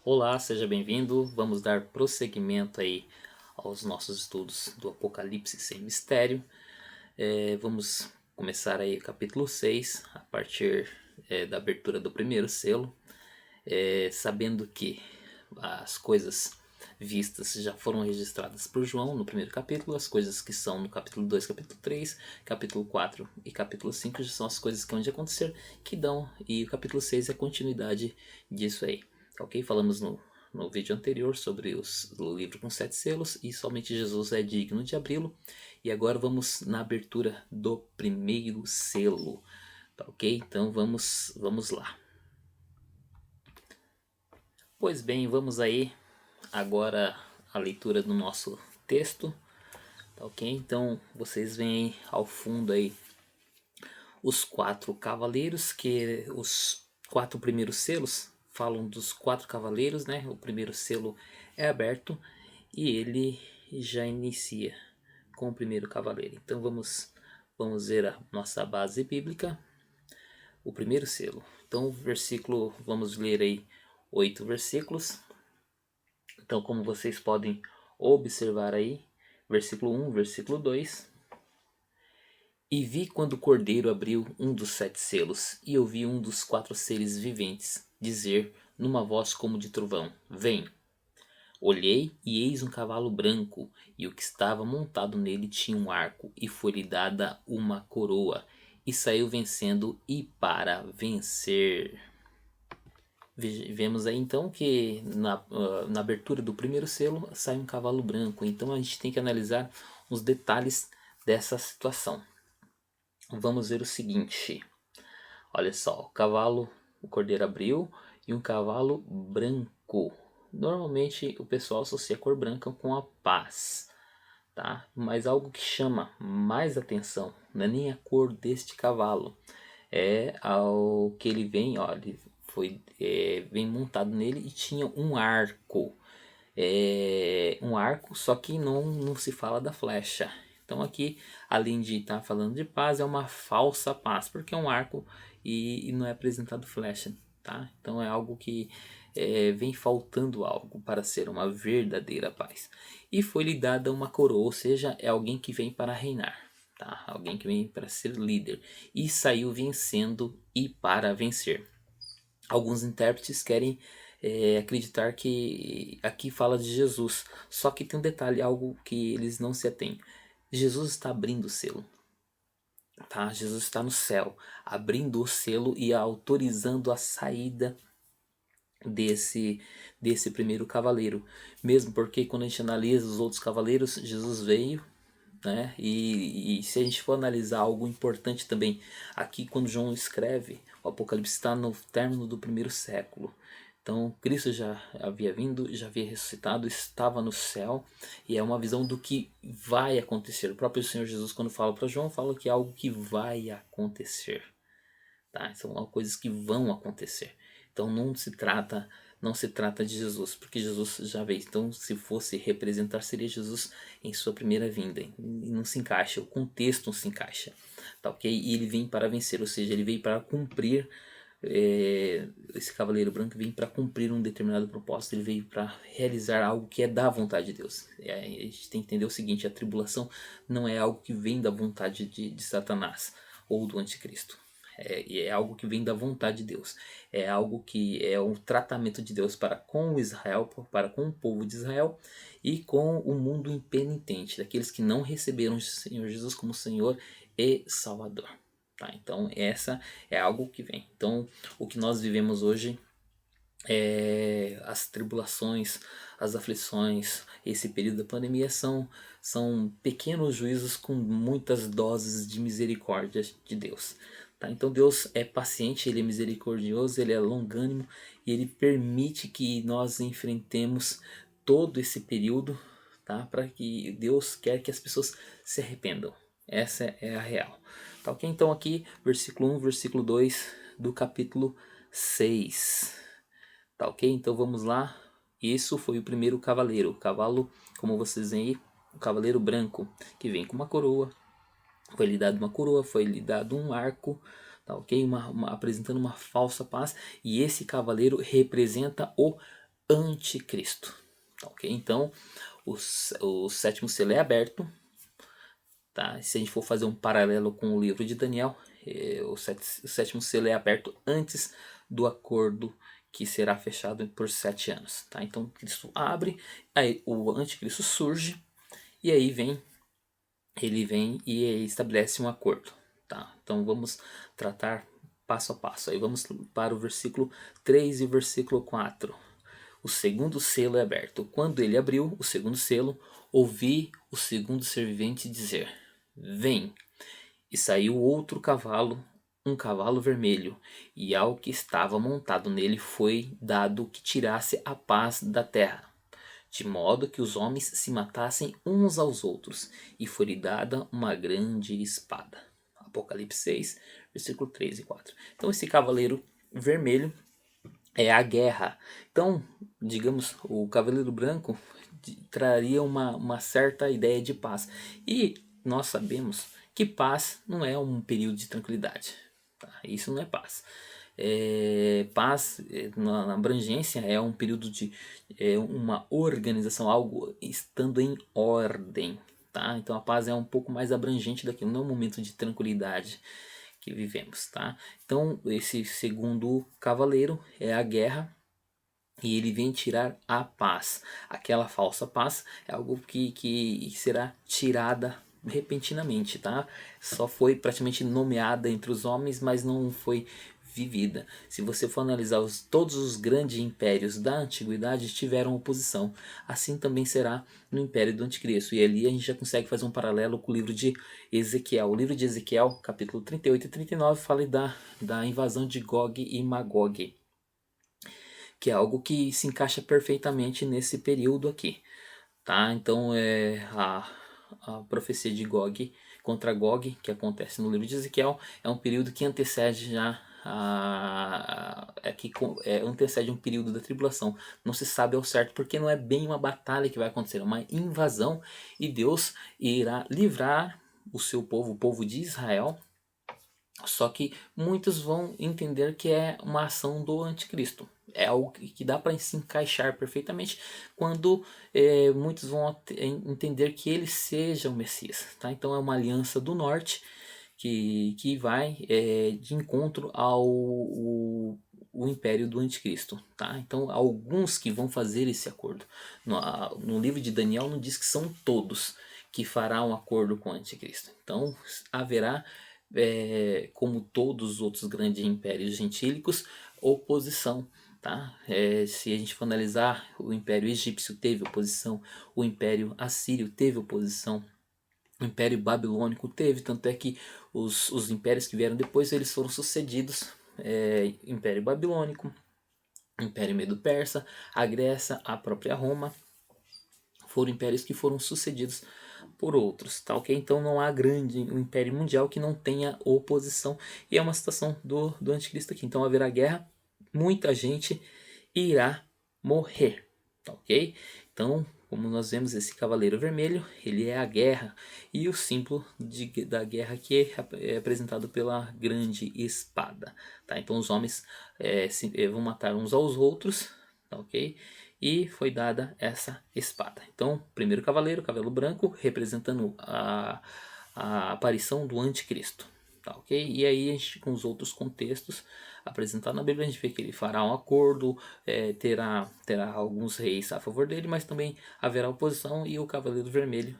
Olá, seja bem-vindo. Vamos dar prosseguimento aí aos nossos estudos do Apocalipse sem mistério. Vamos começar aí o capítulo 6, a partir da abertura do primeiro selo, sabendo que as coisas vistas já foram registradas por João no primeiro capítulo, as coisas que são no capítulo 2, capítulo 3, capítulo 4 e capítulo 5 já são as coisas que hão de acontecer, que dão, e o capítulo 6 é a continuidade disso aí. Ok? Falamos no vídeo anterior sobre o livro com 7 selos e somente Jesus é digno de abri-lo. E agora vamos na abertura do primeiro selo. Tá ok? Então vamos lá. Pois bem, vamos aí agora a leitura do nosso texto. Tá ok? Então vocês veem ao fundo aí os 4 cavaleiros, que os 4 primeiros selos falam dos 4 cavaleiros, né? O primeiro selo é aberto e ele já inicia com o primeiro cavaleiro. Então vamos ver a nossa base bíblica, o primeiro selo. Então versículo, vamos ler aí 8 versículos. Então como vocês podem observar aí, versículo 1, versículo 2. E vi quando o cordeiro abriu um dos 7 selos, e ouvi um dos 4 seres viventes dizer, numa voz como de trovão: Vem! Olhei, e eis um cavalo branco, e o que estava montado nele tinha um arco, e foi-lhe dada uma coroa, e saiu vencendo e para vencer. Vemos aí então que na abertura do primeiro selo sai um cavalo branco, então a gente tem que analisar os detalhes dessa situação. Vamos ver o seguinte, olha só, o cordeiro abriu e um cavalo branco. Normalmente o pessoal associa a cor branca com a paz, tá? Mas algo que chama mais atenção não é nem a cor deste cavalo, é ao que ele vem, ó, vem montado nele e tinha um arco. Um arco, só que não se fala da flecha. Então aqui, além de estar falando de paz, é uma falsa paz, porque é um arco e não é apresentado flecha, tá? Então é algo que vem faltando algo para ser uma verdadeira paz. E foi-lhe dada uma coroa, ou seja, é alguém que vem para reinar, tá? Alguém que vem para ser líder. E saiu vencendo e para vencer. Alguns intérpretes querem acreditar que aqui fala de Jesus, só que tem um detalhe, algo que eles não se atêm. Jesus está abrindo o selo, tá? Jesus está no céu, abrindo o selo e autorizando a saída desse primeiro cavaleiro. Mesmo porque quando a gente analisa os outros cavaleiros, Jesus veio, né? E se a gente for analisar algo importante também, aqui quando João escreve, o Apocalipse está no término do primeiro século. Então Cristo já havia vindo, já havia ressuscitado, estava no céu, e é uma visão do que vai acontecer. O próprio Senhor Jesus, quando fala para João, fala que é algo que vai acontecer, tá? São coisas que vão acontecer. Então não se trata de Jesus, porque Jesus já veio. Então, se fosse representar, seria Jesus em sua primeira vinda. E não se encaixa, o contexto não se encaixa, tá ok? E ele vem para vencer, ou seja, ele veio para cumprir. Esse cavaleiro branco vem para cumprir um determinado propósito, ele veio para realizar algo que é da vontade de Deus. A gente tem que entender o seguinte: a tribulação não é algo que vem da vontade de Satanás ou do anticristo. É algo que vem da vontade de Deus. É algo que é um tratamento de Deus para com Israel, para com o povo de Israel e com o mundo impenitente, daqueles que não receberam o Senhor Jesus como Senhor e Salvador. Tá? Então essa é algo que vem. Então o que nós vivemos hoje, as tribulações, as aflições, esse período da pandemia são pequenos juízos com muitas doses de misericórdia de Deus. Tá? Então Deus é paciente, Ele é misericordioso, Ele é longânimo e Ele permite que nós enfrentemos todo esse período, tá? Para que Deus quer que as pessoas se arrependam. Essa é a real. Tá ok? Então aqui, versículo 1, versículo 2 do capítulo 6. Tá ok? Então vamos lá. Isso foi o primeiro cavaleiro. O cavalo, como vocês veem aí, o cavaleiro branco, que vem com uma coroa. Foi-lhe dado uma coroa, foi-lhe dado um arco, tá ok? Apresentando uma falsa paz. E esse cavaleiro representa o anticristo. Tá, ok? Então, o sétimo selo é aberto. Tá? Se a gente for fazer um paralelo com o livro de Daniel, o sétimo selo é aberto antes do acordo que será fechado por 7 anos. Tá? Então Cristo abre, aí o anticristo surge e aí ele vem e estabelece um acordo. Tá? Então vamos tratar passo a passo. Aí vamos para o versículo 3 e o versículo 4. O segundo selo é aberto. Quando ele abriu o segundo selo, ouvi o segundo servente dizer: Vem! E saiu outro cavalo, um cavalo vermelho, e ao que estava montado nele foi dado que tirasse a paz da terra, de modo que os homens se matassem uns aos outros, e foi-lhe dada uma grande espada. Apocalipse 6, versículo 3 e 4. Então esse cavaleiro vermelho é a guerra. Então, digamos, o Cavaleiro Branco traria uma certa ideia de paz. E nós sabemos que paz não é um período de tranquilidade. Tá? Isso não é paz. Paz, na abrangência, é um período de uma organização, algo estando em ordem. Tá? Então a paz é um pouco mais abrangente daquilo, não é um momento de tranquilidade que vivemos, tá? Então esse segundo cavaleiro é a guerra e ele vem tirar a paz. Aquela falsa paz é algo que será tirada repentinamente, tá? Só foi praticamente nomeada entre os homens, mas não foi vivida. Se você for analisar todos os grandes impérios da antiguidade tiveram oposição. Assim também será no império do anticristo. E ali a gente já consegue fazer um paralelo com o livro de Ezequiel. O livro de Ezequiel, capítulo 38 e 39, fala da invasão de Gog e Magog, que é algo que se encaixa perfeitamente nesse período aqui, tá? Então a profecia de Gog contra Gog, que acontece no livro de Ezequiel, é um período que antecede já antecede um período da tribulação. Não se sabe ao certo porque não é bem uma batalha que vai acontecer, é uma invasão, e Deus irá livrar o seu povo, o povo de Israel. Só que muitos vão entender que é uma ação do anticristo. É algo que dá para se encaixar perfeitamente quando muitos vão entender que ele seja o Messias. Tá? Então é uma aliança do norte que vai de encontro ao o império do anticristo. Tá? Então alguns que vão fazer esse acordo. No livro de Daniel não diz que são todos que farão um acordo com o anticristo. Então haverá, como todos os outros grandes impérios gentílicos, oposição. Tá? Se a gente for analisar, o Império Egípcio teve oposição, o Império Assírio teve oposição, o Império Babilônico teve, tanto é que os impérios que vieram depois eles foram sucedidos, Império Babilônico, Império Medo-Persa, a Grécia, a própria Roma, foram impérios que foram sucedidos por outros, tá ok? Então não há um império mundial que não tenha oposição, e é uma situação do anticristo aqui. Então haverá guerra, muita gente irá morrer, tá ok? Então, como nós vemos, esse cavaleiro vermelho, ele é a guerra, e o símbolo da guerra aqui é apresentado pela grande espada, tá? Então os homens vão matar uns aos outros, tá ok? E foi dada essa espada. Então, primeiro cavaleiro, cavalo branco, representando a aparição do anticristo. Tá, ok? E aí, a gente, com os outros contextos apresentados na Bíblia, a gente vê que ele fará um acordo, terá alguns reis a favor dele, mas também haverá oposição, e o cavaleiro vermelho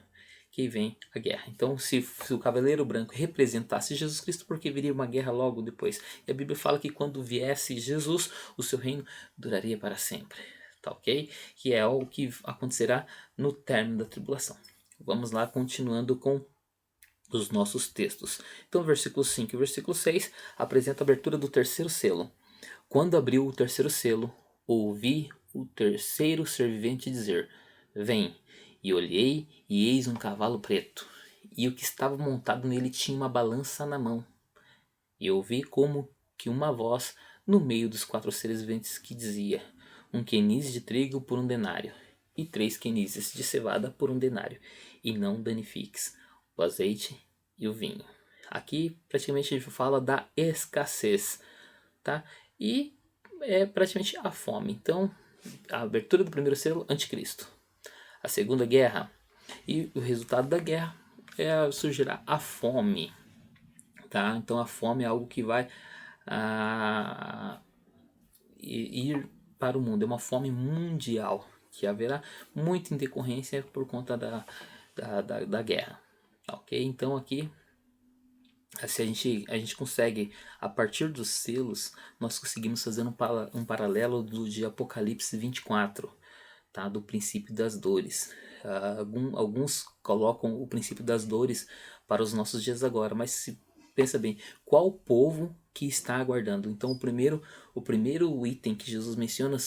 que vem a guerra. Então, se o cavaleiro branco representasse Jesus Cristo, porque viria uma guerra logo depois. E a Bíblia fala que quando viesse Jesus, o seu reino duraria para sempre. Tá ok? Que é o que acontecerá no término da tribulação. Vamos lá, continuando com os nossos textos. Então, versículo 5 e versículo 6 apresenta a abertura do terceiro selo. Quando abriu o terceiro selo, ouvi o terceiro servente dizer: Vem. E olhei, e eis um cavalo preto, e o que estava montado nele tinha uma balança na mão. E ouvi como que uma voz no meio dos 4 seres viventes que dizia: um quenize de trigo por 1 denário, e 3 quenizes de cevada por 1 denário, e não danifiques o azeite e o vinho. Aqui praticamente a gente fala da escassez, tá? E é praticamente a fome. Então a abertura do primeiro selo, anticristo. A segunda guerra, e o resultado da guerra surgirá a fome, tá? Então a fome é algo que vai ir para o mundo, é uma fome mundial, que haverá muita intercorrência por conta da guerra, tá, ok? Então aqui, se a gente consegue, a partir dos selos, nós conseguimos fazer um paralelo de Apocalipse 24, tá? Do princípio das dores. Alguns colocam o princípio das dores para os nossos dias agora, mas se pensa bem, qual povo que está aguardando? Então o primeiro item que Jesus menciona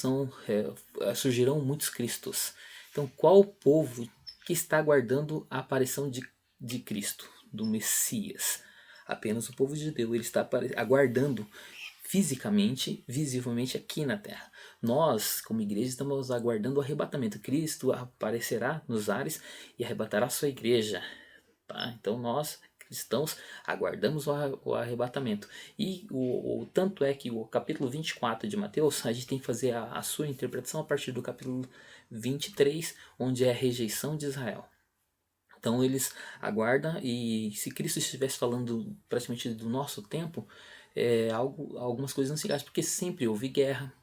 surgirão muitos cristos. Então qual povo que está aguardando a aparição de Cristo, do Messias? Apenas o povo de Deus, ele está aguardando fisicamente, visivelmente aqui na terra. Nós, como igreja, estamos aguardando o arrebatamento. Cristo aparecerá nos ares e arrebatará a sua igreja. Tá? Então nós, cristãos, aguardamos o arrebatamento. E tanto é que o capítulo 24 de Mateus, a gente tem que fazer a sua interpretação a partir do capítulo 23, onde é a rejeição de Israel. Então eles aguardam, e se Cristo estivesse falando praticamente do nosso tempo, algumas coisas não se encaixam, porque sempre houve guerra,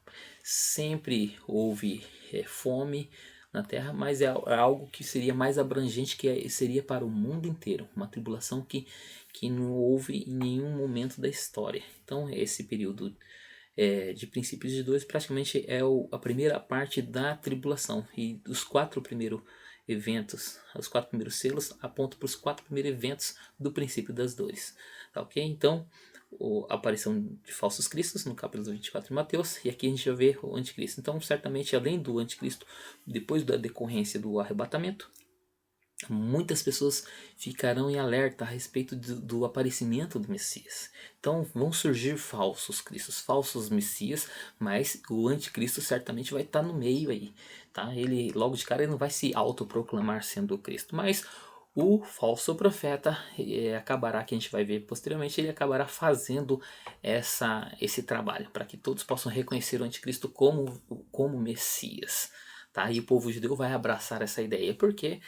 sempre houve fome na terra, mas é algo que seria mais abrangente, que seria para o mundo inteiro, uma tribulação que não houve em nenhum momento da história. Então esse período de princípios de dores praticamente é a primeira parte da tribulação, e os 4 primeiros eventos, os 4 primeiros selos apontam para os 4 primeiros eventos do princípio das dores, tá, ok? Então a aparição de falsos cristos no capítulo 24 de Mateus, e aqui a gente já vê o anticristo. Então certamente, além do anticristo, depois da decorrência do arrebatamento, muitas pessoas ficarão em alerta a respeito do aparecimento do Messias. Então vão surgir falsos cristos, falsos messias, mas o anticristo certamente vai estar no meio aí, tá? Ele logo de cara ele não vai se autoproclamar sendo o Cristo, mas o falso profeta acabará, que a gente vai ver posteriormente, ele acabará fazendo esse trabalho para que todos possam reconhecer o anticristo como Messias, tá? E o povo judeu vai abraçar essa ideia, porque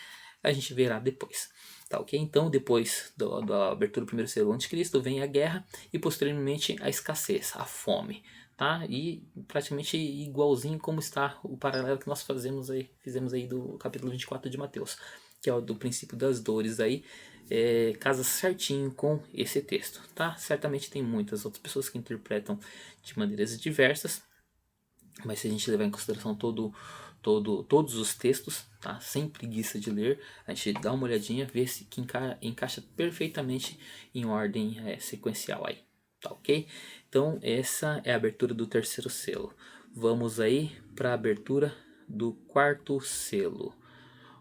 a gente verá depois, tá, ok? Então depois da abertura do primeiro selo do anticristo vem a guerra e posteriormente a escassez, a fome, tá? E praticamente igualzinho como está o paralelo que nós fizemos aí do capítulo 24 de Mateus, que é o do princípio das dores aí, casa certinho com esse texto, tá? Certamente tem muitas outras pessoas que interpretam de maneiras diversas, mas se a gente levar em consideração todos os textos, tá? Sem preguiça de ler, a gente dá uma olhadinha, vê se que encaixa perfeitamente em ordem sequencial aí, tá, ok? Então essa é a abertura do terceiro selo. Vamos aí para a abertura do quarto selo.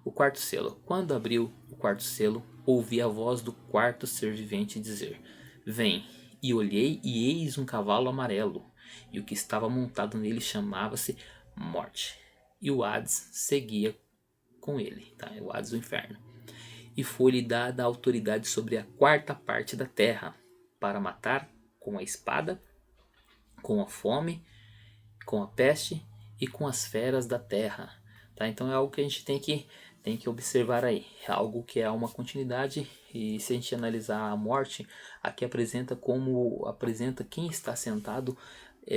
O quarto selo. Quando abriu o quarto selo, ouvi a voz do quarto ser vivente dizer: Vem. E olhei, e eis um cavalo amarelo, e o que estava montado nele chamava-se Morte, e o Hades seguia com ele, tá? O Hades, o inferno. E foi-lhe dada a autoridade sobre a quarta parte da terra, para matar com a espada, com a fome, com a peste e com as feras da terra, tá? Então é algo que a gente tem que observar aí, é algo que é uma continuidade. E se a gente analisar a morte, aqui apresenta quem está sentado,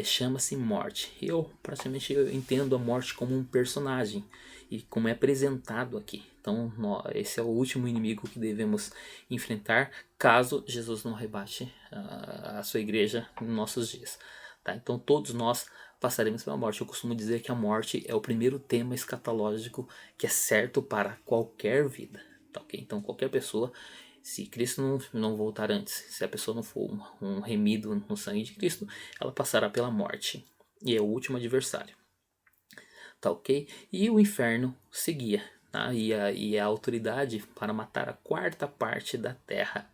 chama-se morte. Eu praticamente entendo a morte como um personagem, e como é apresentado aqui. Então esse é o último inimigo que devemos enfrentar, caso Jesus não rebate a sua igreja nos nossos dias, tá? Então todos nós passaremos pela morte. Eu costumo dizer que a morte é o primeiro tema escatológico que é certo para qualquer vida, tá, ok? Então qualquer pessoa, se Cristo não voltar antes, se a pessoa não for um remido no sangue de Cristo, ela passará pela morte, e é o último adversário, tá, ok? E o inferno seguia, tá? E a autoridade para matar a quarta parte da terra,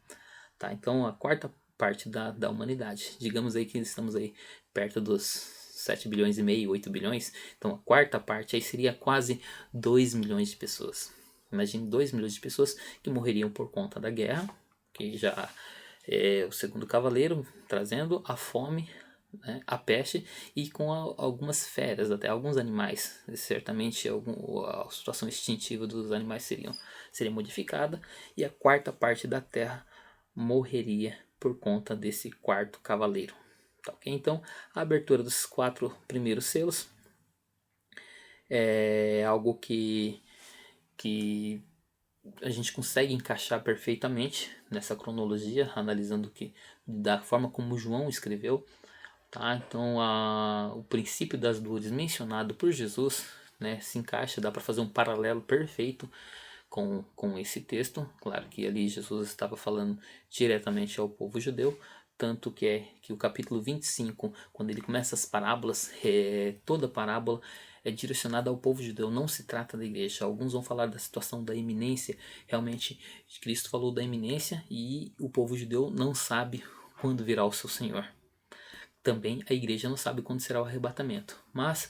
tá? Então a quarta parte da humanidade, digamos aí que estamos aí perto dos 7 bilhões e meio, 8 bilhões, então a quarta parte aí seria quase 2 milhões de pessoas. Imagine 2 milhões de pessoas que morreriam por conta da guerra, que já é o segundo cavaleiro trazendo a fome, né, a peste, e com algumas feras, até alguns animais. Certamente a situação extintiva dos animais seria modificada, e a quarta parte da terra morreria por conta desse quarto cavaleiro. Tá, ok? Então, a abertura dos 4 primeiros selos é algo que a gente consegue encaixar perfeitamente nessa cronologia, analisando que da forma como João escreveu, tá? Então o princípio das dores mencionado por Jesus, né, se encaixa, dá para fazer um paralelo perfeito com esse texto. Claro que ali Jesus estava falando diretamente ao povo judeu, tanto que o capítulo 25, quando ele começa as parábolas, toda parábola é direcionada ao povo judeu, não se trata da igreja. Alguns vão falar da situação da iminência, realmente Cristo falou da iminência e o povo judeu não sabe quando virá o seu Senhor. Também a igreja não sabe quando será o arrebatamento, mas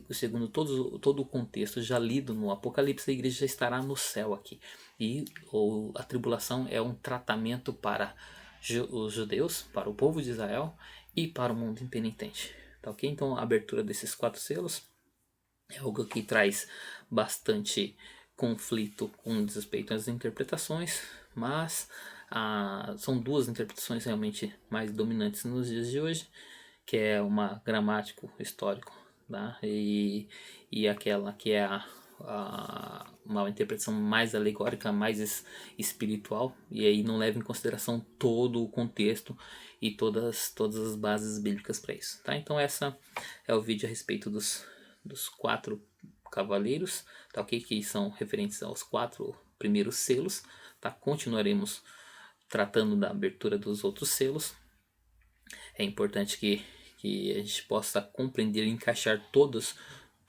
segundo todo o contexto já lido no Apocalipse, a igreja já estará no céu aqui. E a tribulação é um tratamento para os judeus, para o povo de Israel e para o mundo impenitente. Tá, ok? Então a abertura desses 4 selos é algo que traz bastante conflito com respeito às interpretações, mas são 2 interpretações realmente mais dominantes nos dias de hoje, que é uma gramático histórico, tá? E aquela que é uma interpretação mais alegórica, mais espiritual, e aí não leva em consideração todo o contexto e todas as bases bíblicas para isso, tá? Então essa é o vídeo a respeito dos 4 cavaleiros, tá, ok? Que são referentes aos 4 primeiros selos, tá? Continuaremos tratando da abertura dos outros selos. É importante que a gente possa compreender e encaixar todos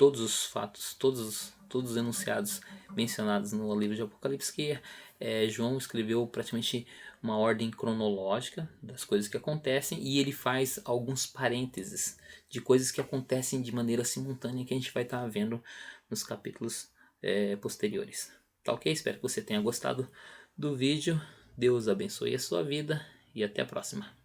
os fatos, todos os enunciados mencionados no livro de Apocalipse, que João escreveu praticamente uma ordem cronológica das coisas que acontecem, e ele faz alguns parênteses de coisas que acontecem de maneira simultânea, que a gente vai estar vendo nos capítulos posteriores. Tá, ok? Espero que você tenha gostado do vídeo. Deus abençoe a sua vida e até a próxima.